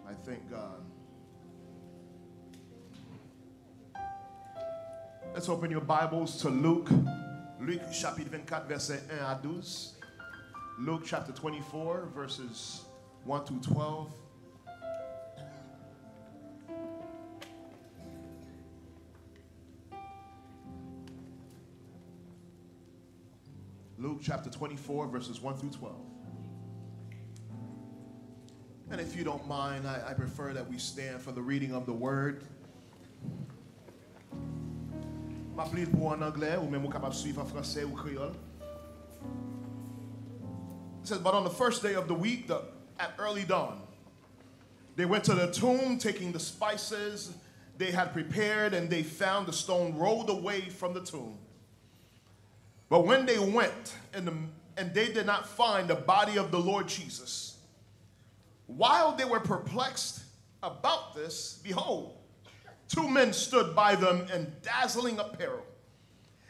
I thank God. Let's open your Bibles to Luke. Luc chapitre 24, verset 1 à 12. Luke chapter 24, verses 1 through 12. Luke chapter 24, verses 1 through 12. And if you don't mind, I prefer that we stand for the reading of the word. Je m'appelle pour en anglais, ou même capable de suivre en français ou créole. It says, but on the first day of the week, at early dawn, they went to the tomb, taking the spices they had prepared, and they found the stone rolled away from the tomb. But when they went, and they did not find the body of the Lord Jesus, while they were perplexed about this, behold, two men stood by them in dazzling apparel.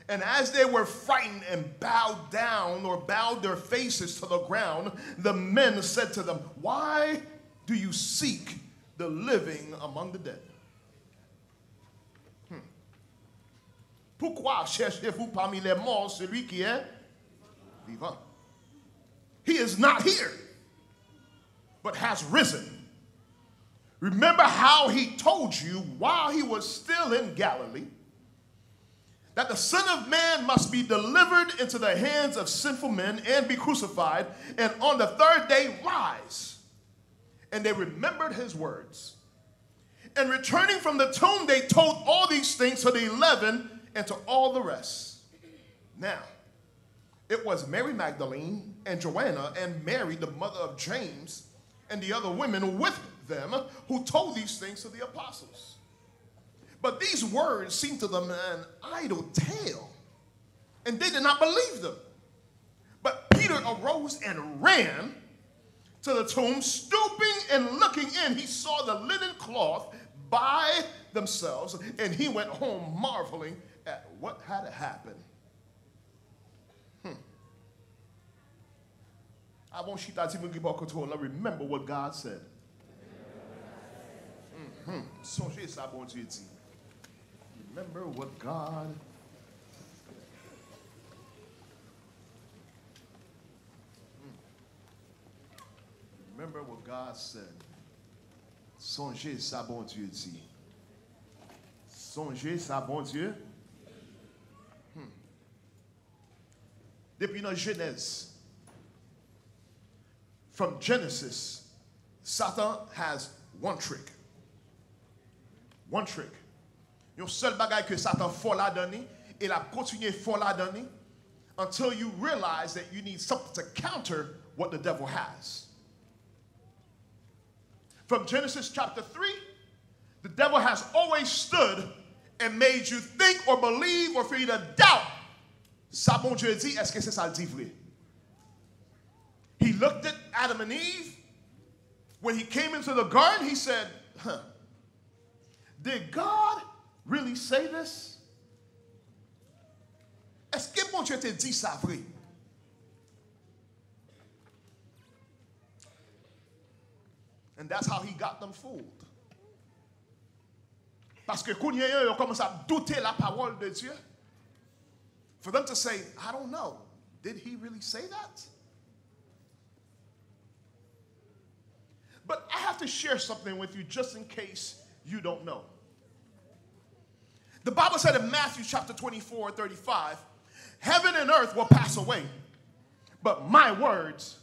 And as they were frightened and bowed down or bowed their faces to the ground, the men said to them, why do you seek the living among the dead? Pourquoi cherchez-vous parmi les morts celui qui est vivant? He is not here, but has risen. Remember how he told you while he was still in Galilee that the Son of Man must be delivered into the hands of sinful men and be crucified, and on the third day rise. And they remembered his words. And returning from the tomb, they told all these things to the 11 and to all the rest. Now, it was Mary Magdalene and Joanna and Mary, the mother of James, and the other women with them who told these things to the apostles. But these words seemed to them an idle tale, and they did not believe them. But Peter arose and ran to the tomb, stooping and looking in. He saw the linen cloth by themselves, and he went home marveling at what had happened. I want you to remember what God said. Sonje ça, Bondye dit. Remember what God Remember what God said. Sonje ça, Bondye dit. Sonje ça, Bondye. Depuis dans Genèse, from Genesis, Satan has one trick. One trick. Yon seul bagay que Satan fò la donné, et la continue fò la donné, until you realize that you need something to counter what the devil has. From Genesis chapter 3, the devil has always stood and made you think or believe or for you to doubt. Ça bon Dieu dit, est-ce que c'est ça le dit vrai? He looked at Adam and Eve. When he came into the garden, he said, did God really say this? Est-ce que bon Dieu te dit ça vrai? And that's how he got them fooled. Parce que quand ils ont commencé à douter la parole de Dieu, for them to say, I don't know, did he really say that? But I have to share something with you just in case you don't know. The Bible said in Matthew chapter 24, 35, heaven and earth will pass away, but my words,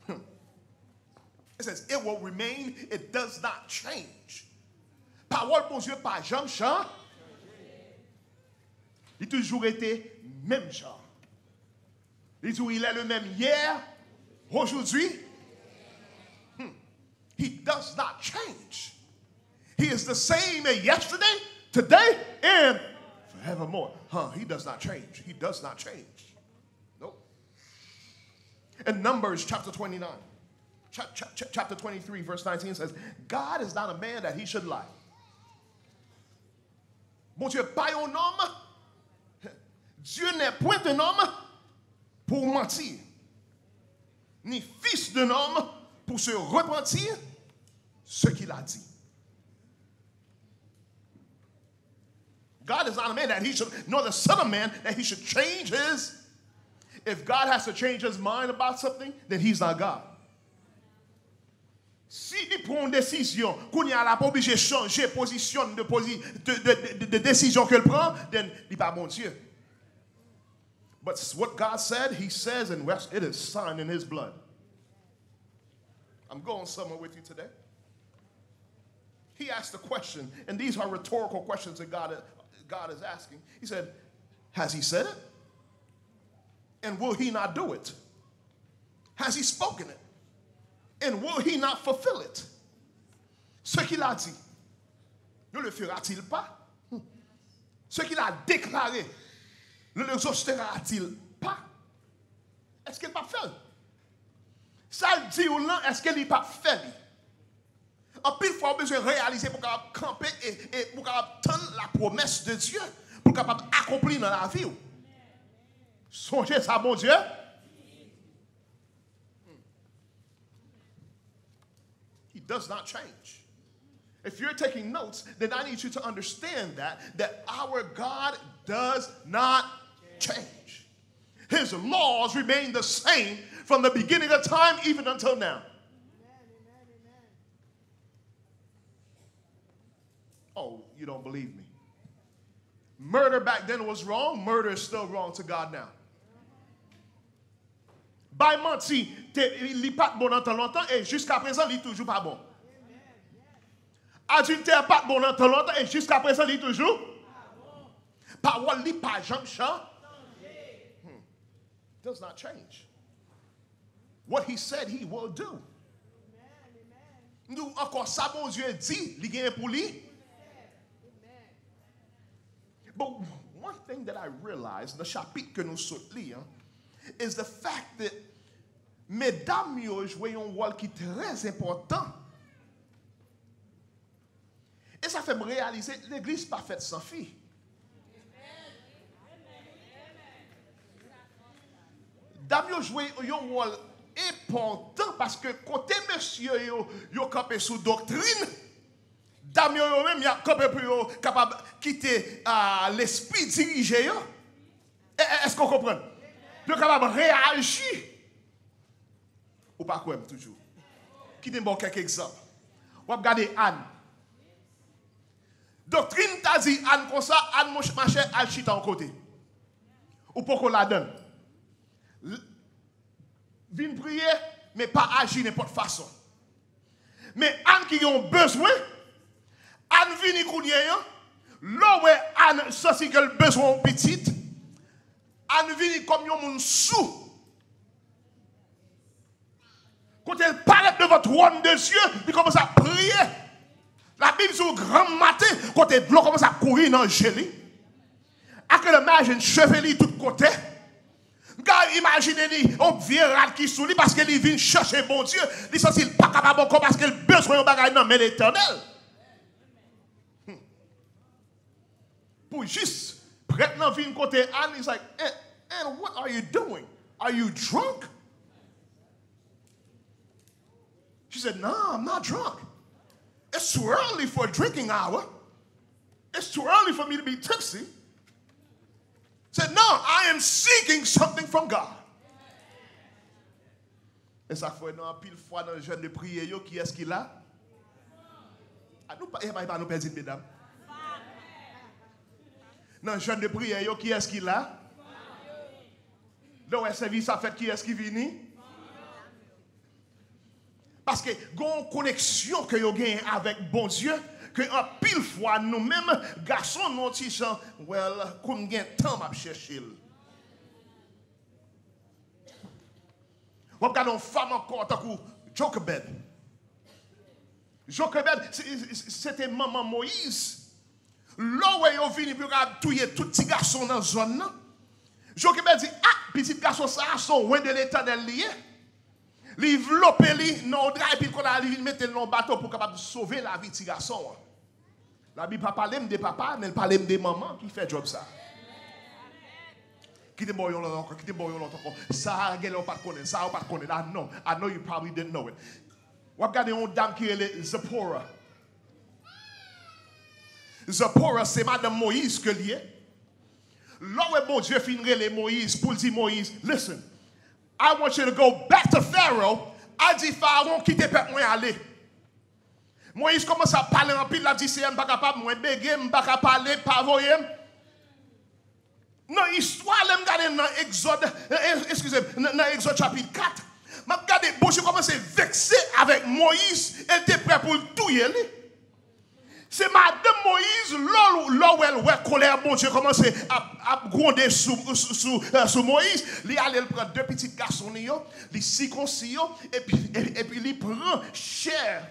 it says, it will remain, it does not change. Parole pour Dieu pas jamais change. Il a toujours été même genre. Il est le même hier, aujourd'hui. He does not change. He is the same yesterday, today, and forevermore. He does not change. He does not change. Nope. In Numbers chapter 29, chapter 23, verse 19 says, God is not a man that he should lie. Bon Dieu, pas un homme. Dieu n'est point un homme pour mentir, ni fils d'un homme pour se repentir. ce qu'il a dit. God is not a man that he should, nor the son of man that he should change his. If God has to change his mind about something, then he's not God. Si il prend une décision, qu'on y a la pas obligé changer position de décision qu'il prend, then il n'est pas bon Dieu. But what God said, he says, and it is signed in his blood. I'm going somewhere with you today. He asked a question, and these are rhetorical questions that God is asking. He said, has he said it? And will he not do it? Has he spoken it? And will he not fulfill it? Ce qu'il a dit, ne le fera-t-il pas? Ce qu'il a déclaré, ne l'exaucera-t-il pas? Est-ce qu'il n'a pas fait? Ça le dit ou non, est-ce qu'il n'a pas fait? En pile fois, on a besoin de réaliser pour capable camper et pour capable tendre la promesse de Dieu, pour capable accomplir dans la vie. Sonje ça, bon Dieu. He does not change. If you're taking notes, then I need you to understand that our God does not change. His laws remain the same from the beginning of time even until now. Oh, you don't believe me. Murder back then was wrong. Murder is still wrong to God now. By menti, il n'est pas bon dans longtemps et jusqu'à présent, il n'est toujours pas bon. Adultère pas bon dans longtemps et jusqu'à présent, il est toujours parole li pas jamais change. Does not change. What he said he will do. Nous encore ça bon Dieu dit, il gagne pour lui. But one thing that I realized, le chapitre que nous soutenons, is the fact that mesdames yo joué un rôle qui est très important. Et ça fait me réaliser l'église pas faite sans filles. Dames yo joué un rôle important parce que côté monsieur yo campé sous doctrine, dames yo même y a campé pour capable quitter l'esprit dirigé yo. Est-ce qu'on comprend? Yo capable réagir. Ou pas quoi toujours. Qui te bon quelques exemples. On va regarder Anne. Doctrine t'a dit Anne comme ça, Anne marchait à chita en côté. Ou pourquoi la donne? Vin prier, mais pas agir n'importe façon. Mais Anne qui a besoin, Anne vini kounye yo, là où Anne senti que le besoin petite, Anne vini comme yon moun sou. Quand elle paraît devant le trône de Dieu, il commence à prier. La Bible dit au grand matin, quand elle commence à courir dans le gelé. À que le imagine chevelu de tous côtés. Imaginez-lui, on vient rat qui sous lui parce qu'il vient chercher bon Dieu. Il sent qu'il n'est pas capable encore parce qu'il a besoin de bagaille dans l'éternel. Pour juste, prêtre dans vient côté Anne, he's like, Anne, what are you doing? Are you drunk? She said, no, I'm not drunk. It's too early for a drinking hour. It's too early for me to be tipsy. Said, no, I am seeking something from God. Et ça fait non pile fois dans le jeûne de prière, qui est-ce qu'il a? Nous pas nous perdre mesdames. Dans le jeûne de prière, qui est-ce qu'il a? Dans le service à fait, qui est-ce qui vient? Parce que gon connexion que yo gagne avec bon Dieu que en pile fois nous-mêmes garçons nous ti gens well combien temps m'a chercher. On regarde une femme encore tant que Jochebed. Jochebed c'était maman Moïse. Là où yo vini pour tuer tout petit garçon dans zone là. Jochebed dit petit garçon ça sont loin de l'Éternel lié. Li vlope li non dra puis qu'on a li mettre dans bateau pour capable sauver la vie de garçon. La Bible pas parler de papa, mais elle parle de maman qui fait job ça. Qui te boyon longtemps, ça gèl on pas connaître, ça on pas connaître. I know you probably didn't know it. Ou regardez une dame qui est Zipporah. Zipporah, c'est Madame Moïse que lié. Là où bon Dieu finit les Moïse pour dire Moïse, listen, I want you to go back to Pharaoh. A dit Pharaon, quittez peuple moi aller. Moïse commence à parler en pile, il a dit c'est pas capable, moi béguer, pas capable parler, pas voyer. Non, histoire, je regarde dans Exode, excusez-moi, dans Exode chapitre 4. Je regarde, bon Dieu commence à vexer avec Moïse, elle était prêt pour le tuer. C'est Madame Moïse, là où elle voit colère, bon Dieu commence à gronder sous Moïse. Il allait prendre deux petits garçons, les circoncis, et puis il prend chair.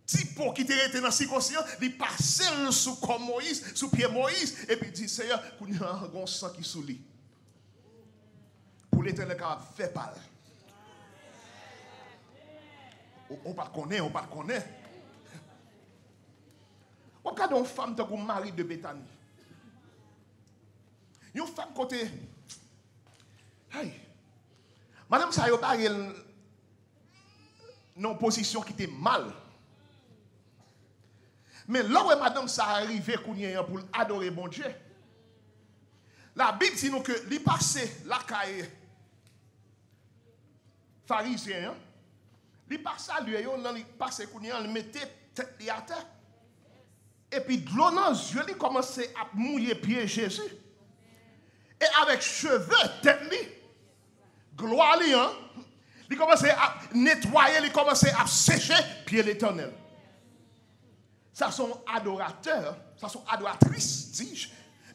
Tipo qui était dans la circoncision, il passe sous comme Moïse, sous pied Moïse, et puis il dit, Seigneur, il y a un sang qui sous lui. Pour l'Éternel, capable de faire parler. On ne connaît pas. On regarde une femme comme Marie de Béthanie. Une femme côté. Hey, madame, ça y a pas une position qui était mal. Mais là où madame ça arrivé pour adorer bon Dieu. La Bible dit nous que li passé la caille pharisien, li passé à lui il passé il mettait tête à terre. Et puis de l'eau dans les yeux, il commençait à mouiller pied Jésus. Et avec cheveux tête li, gloire li, il commençait à nettoyer, il commençait à sécher pied l'Éternel. Ça sont adorateurs, ça sont adoratrices, dis-je.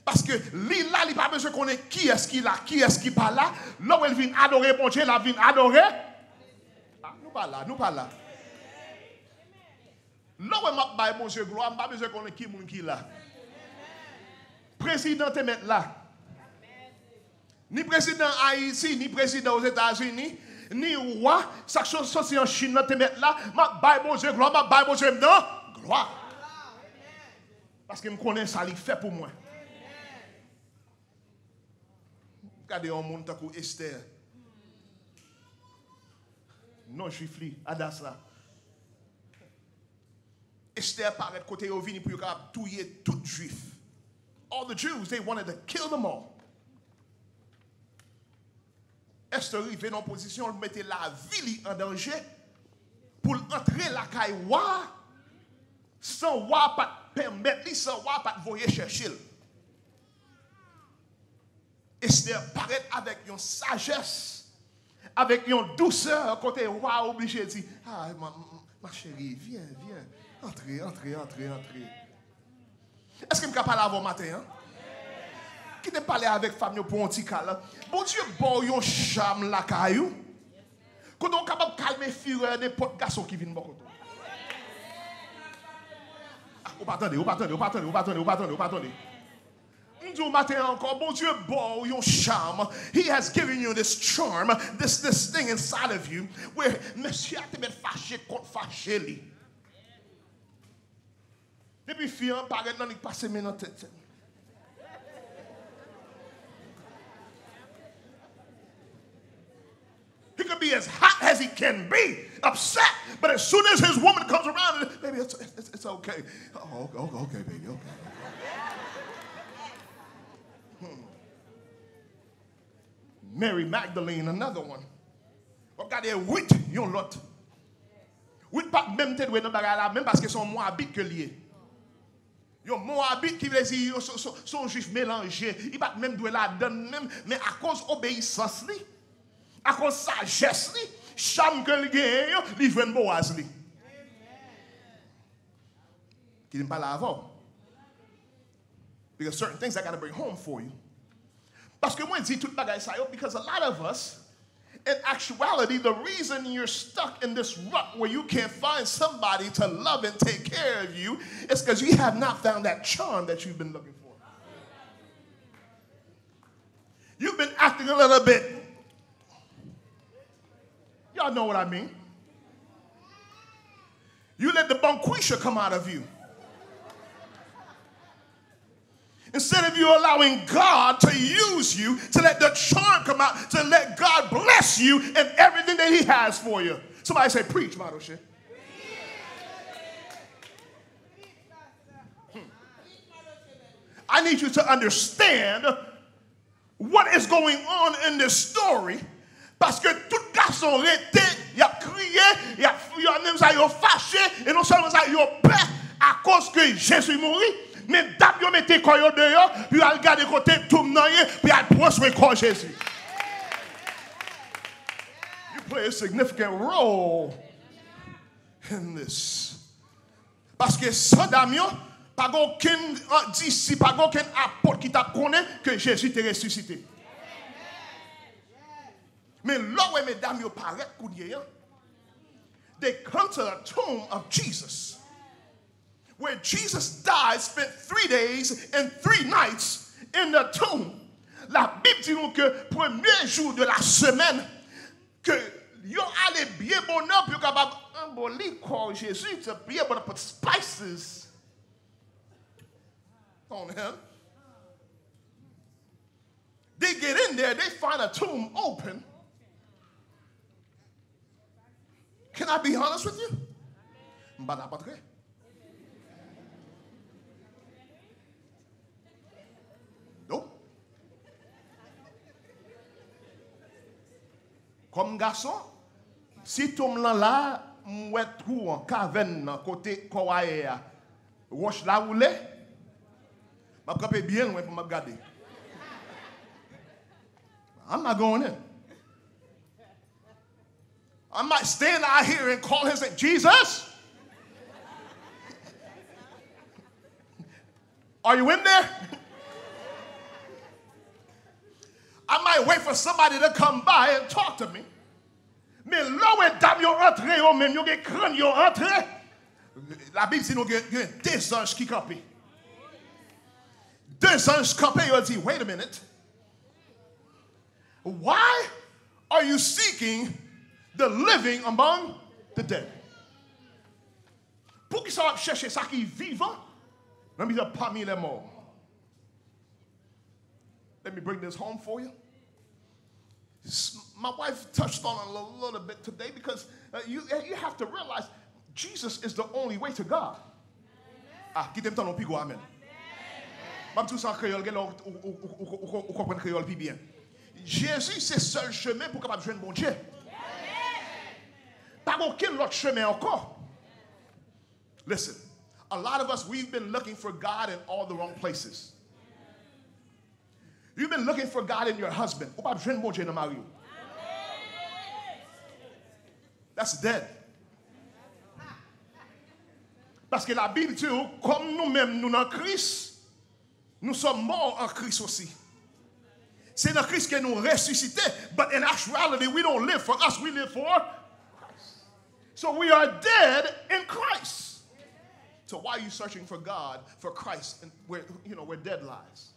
Parce que lui, là, il n'a pas besoin qu'on ait qui est-ce qu'il a, qui est-ce qui pas là. Là où elle vient adorer bon Dieu, elle vient adorer. Ah, nous pas là. Là où elle m'a bon Dieu gloire, il n'a pas besoin qu'on ait qui là. Président te mettre là. Ni président Haïti, ni président aux États-Unis, ni roi, chaque chose sorti en Chine, te mettre là. Ma bon Dieu gloire, ma bon Dieu non, gloire. Parce que je connais ça, il fait pour moi. Regardez un monde comme Esther. Non, je suis fli, Adasla. Esther paraît côté au vini pour tuer tout juif. All the Jews, they wanted to kill them all. Esther arrivait dans une position où elle mettait la vie en danger pour entrer la caïwa sans voir pas permettre, sans voir pas voyer chercher. Esther paraît avec une sagesse, avec une douceur, côté roi obligé de dire, ah, ma chérie, viens, entrez. Est-ce que je peux parler avant matin? Hein? Qui ne parle avec famille pour un petit cas? Bon Dieu, bon, yon charme la caillou. Quand on est capable de calmer fureur des potes garçons qui viennent beaucoup. Ou pas attendez. M'dou matin encore, bon Dieu, bon, yon charme. He has given you this charm, this thing inside of you, where monsieur a te met fâché contre fâché li. Depuis fille, paraît nan il passe men nan tête. He could be as hot as he can be, upset, but as soon as his woman comes around, baby, it's okay. Oh, okay, baby, okay. Mary Magdalene, another one. Regardez, 8, yon lot. 8 pas même tête dans bagala même parce que sont moabites que lié. Yon moabite qui veut dire son juif mélangé, il pas même doué la donne même mais à cause obéissance li, à cause sagesse li, cham que li gagne, li vinn Boaz li. Qui n'est pas là avant. Because certain things I got to bring home for you. Parce que moi, je dis tout bagay sa yo, because a lot of us, in actuality, the reason you're stuck in this rut where you can't find somebody to love and take care of you is because you have not found that charm that you've been looking for. You've been acting a little bit. Y'all know what I mean. You let the bonquisha come out of you. Instead of you allowing God to use you, to let the charm come out, to let God bless you and everything that he has for you. Somebody say, preach, Mardochee. I need you to understand what is going on in this story. Parce que tout garçon était, il a crié, il a même ça, il a fâché, et non seulement ça, il a peur à cause que Jésus mourit, mais d'abord il mettait quoi dehors, puis il a regardé côté tout le monde, puis il a prospéré quoi Jésus. You play a significant role in this. Parce que sans Damien, pas aucun disciple, pas aucun apôtre qui t'a connu que Jésus t'est ressuscité. Mais là où mesdames yo paraît koudier, they come to the tomb of Jesus, where Jesus died, spent 3 days and 3 nights in the tomb. La Bible dit nous que premier jour de la semaine, que yo allé bien bonheur pour capable embolir corps Jésus, to be able to put spices on him. They get in there, they find a tomb open. Can I be honest with you? Nope. Comme garçon, si tu me là, m'ouet trou en caverne côté Kowaye, roche la roule, m'a capé bien loin pour me garder. I'm not going in. I might stand out here and call his name, Jesus. Are you in there? I might wait for somebody to come by and talk to me. Mais là où est yo entré, yo même yo gen crâne yo entré. La Bible dit nous gen 2 anges qui campent. 2 anges campent, yo dit, wait a minute. Why are you seeking the living among the dead? Pour qu'ils soient chercher ça qui est vivant, let me dire parmi les morts. Let me bring this home for you. My wife touched on it a little bit today because you have to realize Jesus is the only way to God. Ah, qui t'aime ton pigo, amen. Même tout ça créole, ou comprendre créole plus bien. Jésus, c'est le seul chemin pour capable joindre bon Dieu. Pas aucun autre chemin encore. Listen, a lot of us, we've been looking for God in all the wrong places. You've been looking for God in your husband. Ou pas joindre bon Dieu dans mari. That's dead. Parce que la Bible dit, comme nous-mêmes, nous dans Christ, nous sommes morts en Christ aussi. C'est dans Christ que nous ressuscité. But in actuality, we don't live for us, we live for Christ. So we are dead in Christ. So why are you searching for God, for Christ, and where dead lies?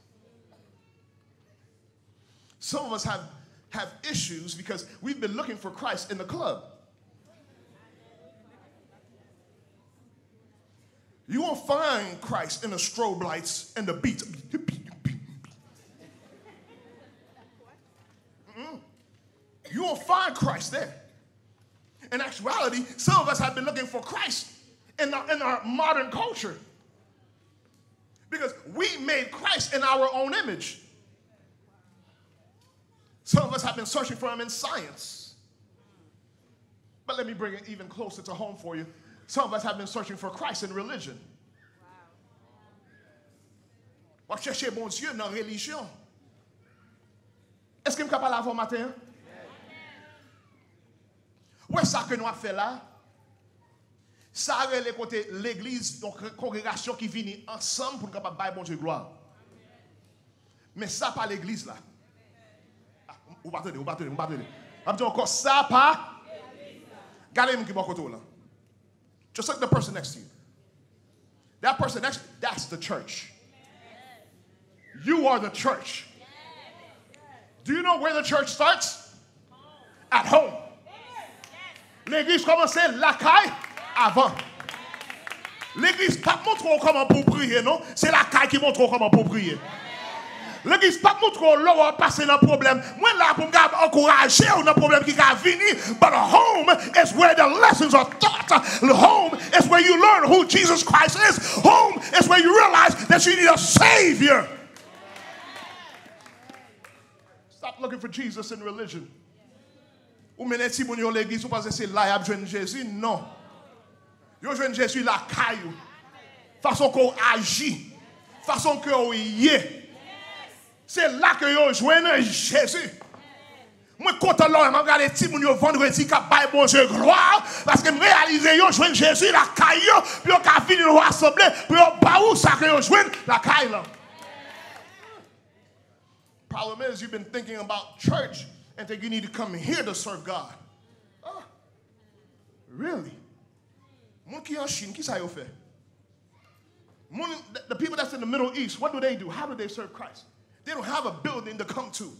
Some of us have issues because we've been looking for Christ in the club. You won't find Christ in the strobe lights and the beats. You won't find Christ there. In actuality, some of us have been looking for Christ in our modern culture because we made Christ in our own image. Some of us have been searching for him in science. But let me bring it even closer to home for you. Some of us have been searching for Christ in religion. On cherche bon Dieu dans la religion. Est-ce que je peux parler avant matin? Ouais, ça que nous avons fait là, ça a les côtés l'église, donc congrégation qui vient ensemble pour nous capable bailler bon Dieu gloire. Mais ça pas l'église là. Ou pas tenir. On dit encore ça pas. Regardez-moi qui est bon côté là. Just like the person next to you. That person next to you, that's the church. You are the church. Do you know where the church starts? At home. L'église commence la caille avant. L'église pas montre comment pour prier, non? C'est la caille qui montre comment pour prier. L'église pas montre comment passer dans le problème. Moi là pour encourager dans le problème qui va venir. But home is where the lessons are taught. Home is where you learn who Jesus Christ is. Home is where you realize that you need a Savior. Stop looking for Jesus in religion. Ou menez si moun yo l'église ou pas c'est là y a besoin de Jésus. Non. Yo joine Jésus la caillou. Façon qu'on agit. Façon qu'on y est. C'est là que yo joine Jésus. Moi content là, m'a regarder ti moun yo vendredi ka bail bon Dieu gloire parce que me réaliser yo joine Jésus la caillou puis yo ka venir nous rassembler puis yo ba ou ça que yo joine la caillou là. Problem is you've been thinking about church and think you need to come here to serve God. Oh, really? Moun ki en Chine, qui ça yo fait? The people that's in the Middle East, what do? How do they serve Christ? They don't have a building to come to.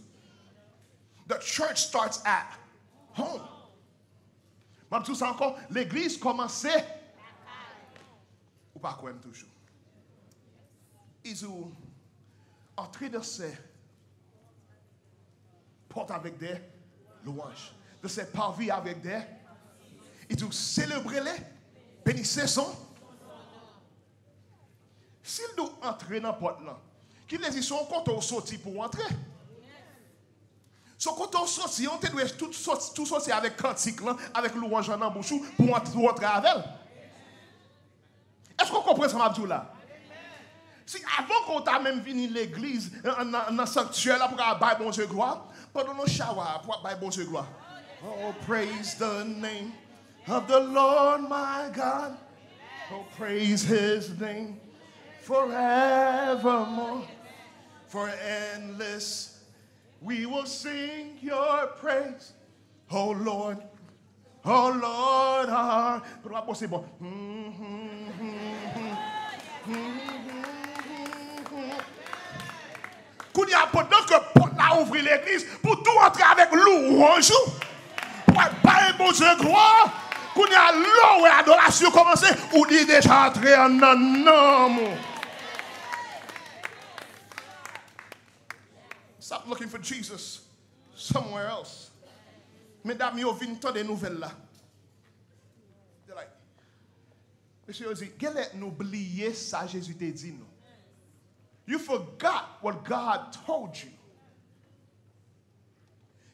The church starts at home. M'a tout ça encore, l'église commence ou pas quoi toujours. Ils ont entré dans ces portes avec des louanges, de ces parvis avec des. Ils ont célébré les, bénissez son. S'ils doivent entrer dans la porte là, qui les sont content sorti pour entrer. Son content sorti, on doit tout sortir avec cantique là, avec louange en bouche pour entrer avec elle. Est-ce qu'on comprend ce que je là? Si avant qu'on t'a même venu l'église, dans le sanctuaire là pour avoir bon Dieu gloire, pendant nos shower pour avoir bon Dieu gloire. Oh, praise the name of the Lord my God. Oh, praise his name forevermore. For endless we will sing your praise. Oh Lord, our. C'est bon. Qu'on y a pendant que pour la ouvrir l'église, pour tout entrer avec louange, pour pas bon Dieu gloire, qu'on y a l'eau où l'adoration commence, ou dit déjà entrer en amour. Stop looking for Jesus somewhere else. Mesdames, vous venez entendre des nouvelles là. They're like, monsieur, dit, quel est n'oublier ça Jésus t'a dit nous? You forgot what God told you.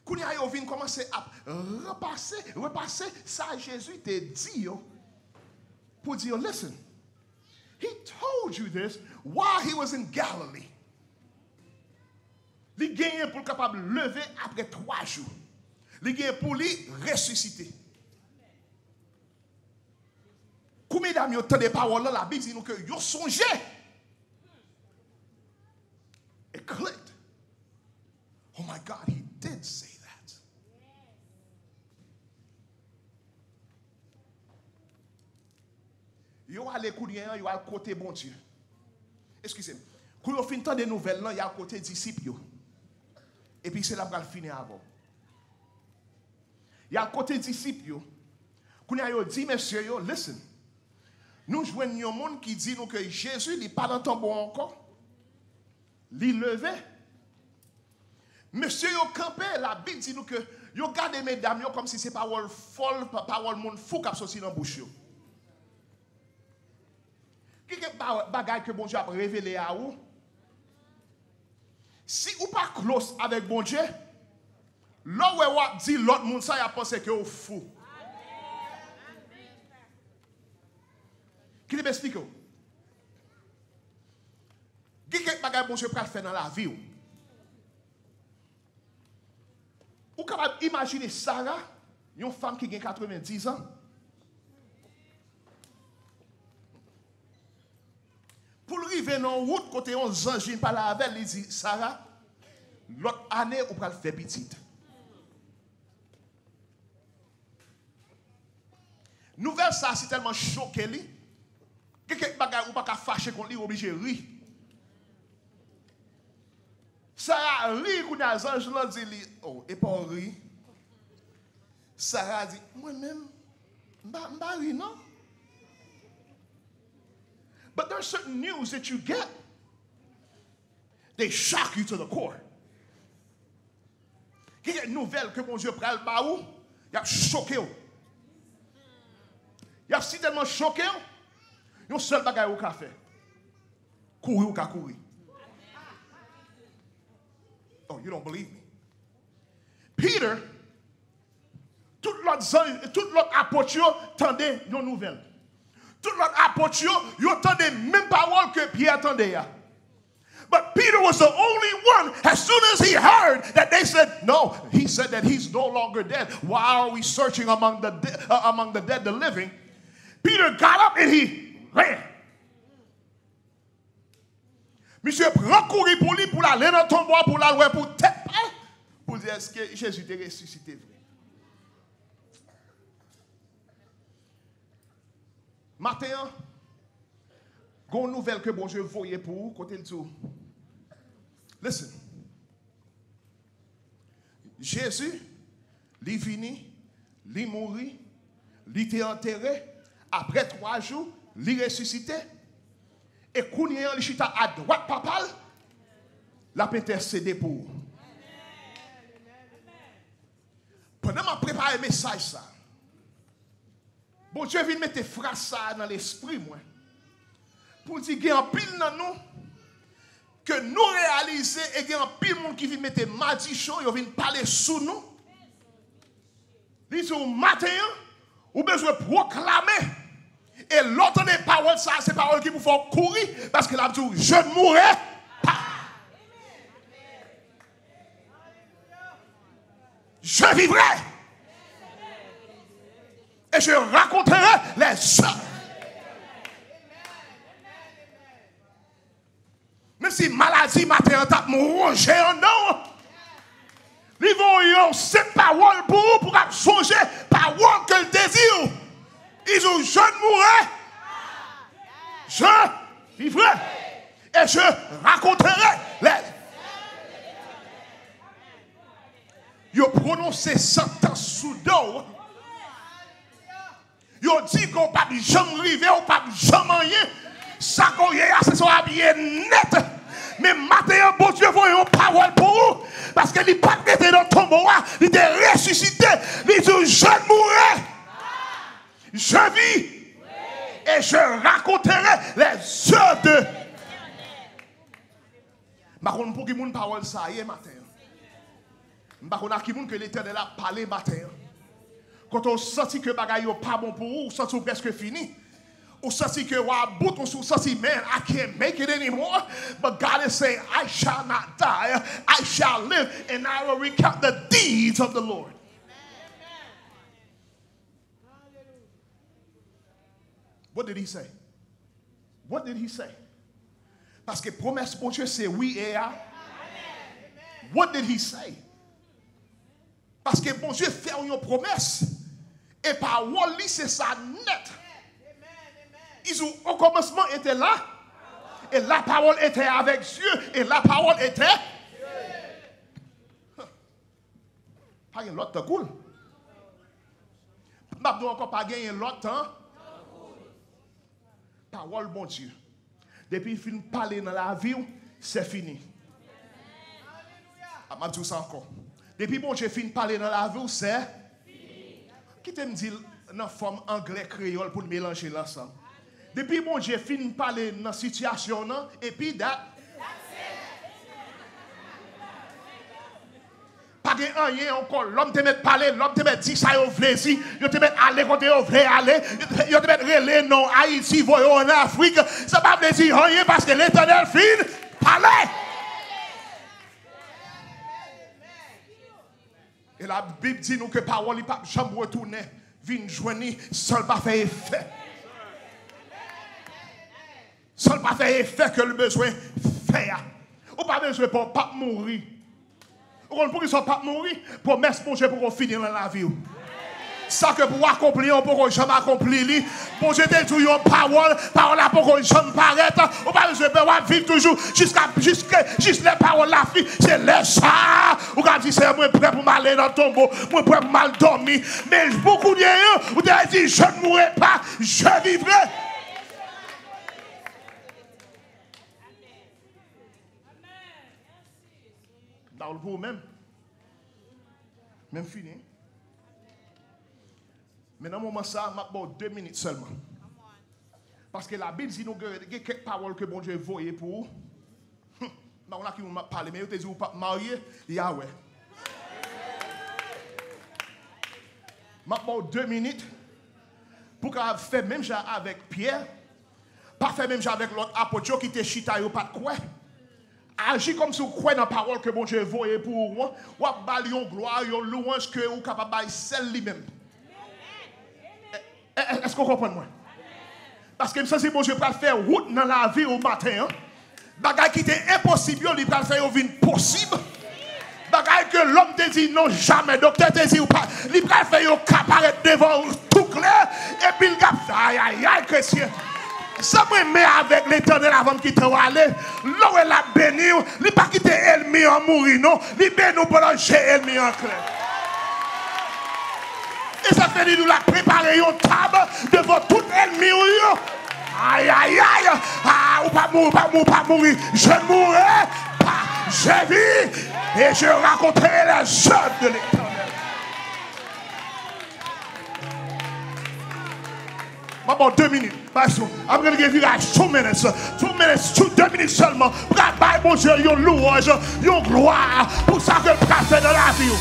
Quand vous venez commencer à repasser ça Jésus t'a dit pour dire, listen, he told you this while he was in Galilee. Il gagne pour capable lever après 3 jours. Il gagne pour lui ressusciter. Combien d'amis ont des paroles là, la Bible dit nous que yo songé. It clicked. Oh my God, he did say that. Yo allé courir, yo à côté bon Dieu. Excusez-moi. Quand on finit des nouvelles là, il y a côté disciples. Et puis c'est là qu'on va finir avant. Il y a un côté disciple, quand il a dit, monsieur, listen, nous jouons un monde qui dit nous que Jésus n'est pas dans ton bon encore. Il levé. Monsieur, yo campé, la Bible dit nous que yo gardé mesdames comme si c'est parole folle, parole monde fou qui a sorti dans la bouche. Quel bagage que bon Dieu a révélé à vous? Si ou pas close avec bon Dieu, là où on dit l'autre monde ça, il a pensé que vous fou. Qui m'explique? Quel bagage bon Dieu peut faire dans la vie? Ou capable imaginer Sarah, une femme qui a 90 ans. Pour arriver dans la route, côté on zanjine par la avec, il dit, Sarah, l'autre année, on va le faire petite. Nouvelle ça, c'est tellement choqué, lui. Quelqu'un bagage ou pas fâché contre lui, obligé de rire. Sarah rit, quand les anges l'ont dit, oh, et pas rire. Sarah dit, moi-même, je ne pas rire, non? But there's certain news that you get. They shock you to the core. Il y a une nouvelle que mon Dieu prend le baou, il a choqué. Il a si tellement choqué, il y a un seul bagage au café. Courir ou courir. Oh, you don't believe me. Peter, tout l'autre apôtre, tendait une nouvelle. Tout l'autre apôtre, ils entendaient même parole que Pierre attendait. But Peter was the only one, as soon as he heard that they said, no, he said that he's no longer dead. Why are we searching among the dead, the living? Peter got up and he ran. Monsieur prend courir pour lui, pour aller dans le tombeau, pour l'aller pour tête, pour dire est-ce que Jésus est ressuscité vrai. Matin, il y a une nouvelle que bon Dieu voyait pour vous, côté le tout. Listen. Jésus, il est venu, il est mort, il était enterré. Après 3 jours, il est ressuscité. Et quand il est chita à droite, papa, la peut intercéder pour vous. Pendant que je prépare le message, ça, bon Dieu vient mettre phrase ça dans l'esprit, moi. Pour dire qu'il y a un pile dans nous, que nous réalisons, et qu'il y a un pile monde qui vient mettre maldition, il vient parler sous nous. Il dit au matin, ou besoin de proclamer. Et l'autre des paroles, ça, c'est paroles qui vous font courir, parce que là, je ne mourrai pas. Je vivrai. Et je raconterai les œuvres. Même si maladie matin tape mon ronger en non. Ils vont cette parole pour vous, pour changer parole que le désir. Ils ont je ne mourrai. Je vivrai. Et je raconterai les. Ils ont prononcé sentence soudain. Ils ont dit qu'on ne peut jamais arriver, on ne peut jamais rien. Ça qu'on y a, c'est son habillé net. Mais matin, bon Dieu, voyez une parole pour vous. Parce qu'il n'est pas été dans le tombeau, il est ressuscité. Il dit, je ne mourrai. Je vis. Et je raconterai les œuvres de. Par contre, pour qui moun parole ça y est matin. Par contre, qui moun que l'Éternel a parlé matin. Quand on senti que bagaille n'est pas bon pour vous, on senti presque fini. On senti que bout, on senti man, I can't make it anymore. But God is saying, I shall not die, I shall live, and I will recount the deeds of the Lord. What did he say? What did he say? Parce que promesse pour Dieu c'est oui et amen. What did he say? Parce que bon Dieu fait une promesse et parole c'est ça net. Ils ont au commencement était là et la parole était avec Dieu et la parole était pas une l'autre cool. Pas encore pas gagner l'autre temps. Parole bon Dieu. Depuis qu'il finit de parler dans la vie, c'est fini. Je vais dire ça encore. Depuis bon Dieu finit de parler dans la vie, c'est fini. Qui te me dit dans la forme anglais créole pour mélanger l'ensemble? Depuis bon Dieu finit de parler dans la situation, et puis pas de rien encore. L'homme te met parler, l'homme te met dire ça, il veut dire, il te met aller quand il veut aller, il te met relais non Haïti, voyons en Afrique. Ça ne veut pas dire rien parce que l'Éternel finit parler. Et la Bible dit nous que parole n'est pas jamais retourner, vient joindre, seul pas faire effet. Seul pas faire effet que le besoin fait. Ou pas besoin pour pas mourir. Pour qu'ils ne soient pas mourir, promesse pour Dieu pour finir dans la vie. Ça que pour accomplir, on peut jamais accomplir. Pour Dieu te dit une parole, parole là pour qu'on jamais paraître. On pas besoin de vivre toujours jusqu'à les paroles la vie. C'est le ça. Ou quand dit c'est moi prêt pour m'aller dans le tombeau, moi prêt pour mal dormir. Mais beaucoup de gens, vous avez dit je ne mourrai pas, je vivrai. Parle pour vous-même. Même fini. Mais dans ce moment, ça, je vais 2 minutes seulement. Parce que la Bible dit nous il y a quelques paroles que bon Dieu voyait pour vous. On a qui m'a parlé, mais vous te dit vous pas marié, Yahweh. Je vais 2 minutes pour faire même chose avec Pierre, pas faire même chose avec l'autre apôtre qui était chita ou pas de quoi. Agis comme si vous croyez dans la parole que bon Dieu voyait pour vous. Ou à balion gloire, yon louange que vous capable de celle lui-même. Est-ce qu'on comprend moi? Parce que si bon Dieu peut faire route dans la vie au matin, bagay qui était impossible, il peut faire une possible. Bagay que l'homme te dit non jamais, docteur te dit ou pas, il peut faire un cap apparaître devant tout clair et puis il cap aïe aïe aïe chrétien. Ça me met avec l'Éternel avant qu'il te aller. Là où elle a béni, il n'a pas quitté ennemi en mourir, non. Il béni pour l'encher ennemi en clair. Et ça fait nous la préparer une table devant tout ennemi. Aïe, aïe, aïe. Ah, ou pas mourir, pas mourir, pas mourir. Je ne mourrai pas. Je vis et je raconterai les œuvres de l'Éternel. About 2 minutes. I'm going to give you guys 2 minutes. 2 minutes, 2 minutes seulement. Pour que la Bible, yon louange, yon gloire. Pour ça que le fait dans la vie.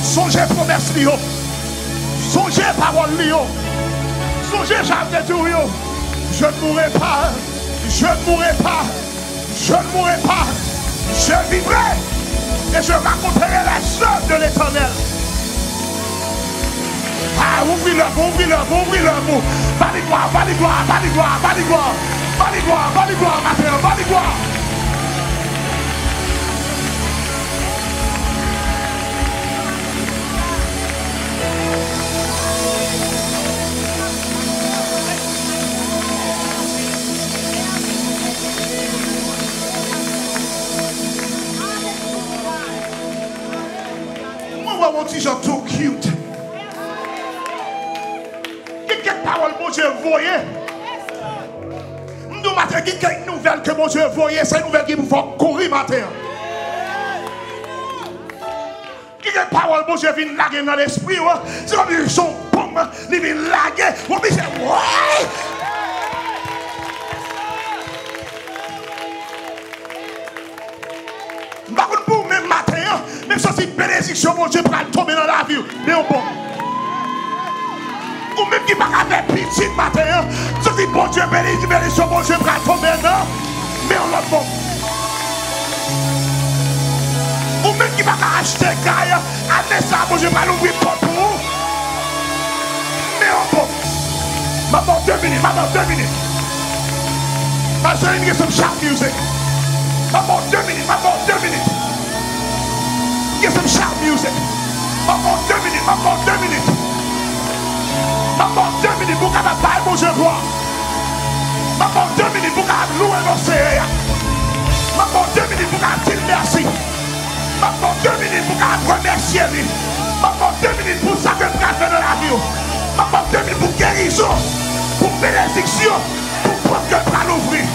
Sonje promesse li yo. Sonje parole li yo. Sonje j'avais dit yo. Je ne mourrai pas. Je ne mourrai pas. Je ne mourrai pas. Je vivrai. Et je raconterai les œuvres de l'Éternel. Ah, ouvrez-le, ouvrez-le, ouvrez-le. Va les gloire, va les gloire, va les gloire, va les gloire. Va les gloire, va les gloire, maintenant, va les gloire. Mon petit Jean tout cute. Quelle parole mon Dieu voyait. Nous matin qui quelle nouvelle que mon Dieu voyait, c'est une nouvelle qui vous fait courir matin. Quelle parole mon Dieu vient laguer dans l'esprit, c'est comme ils sont bombes, ils viennent laguer, on dit ouais. Pour même matin, même si c'est une bénédiction, mon Dieu, pour tomber dans la vie. Mais on bon. Ou même qui ne va pas faire petit matin, si c'est bon Dieu, bénédiction, mon Dieu, pour tomber dans. Mais on l'a bon. Ou même qui ne va pas acheter caille, avec ça, mon Dieu, pour l'ouvrir pour vous. Mais on bon. Maman, 2 minutes, maman, 2 minutes. Ma soeur, il y a some shout music. Maman, 2 minutes, maman, 2 minutes. Get some shout music. Maman, 2 minutes, maman, 2 minutes. Maman, 2 minutes, vous avez la Bible, je vois. Maman, 2 minutes, vous avez loué l'océan. Maman, 2 minutes, vous avez dit merci. Maman, 2 minutes, vous avez remercié lui. Maman, 2 minutes, pour ça que vous avez fait dans la vie. Maman, 2 minutes, pour guérison, pour bénédiction, pour que vous l'ouvrir.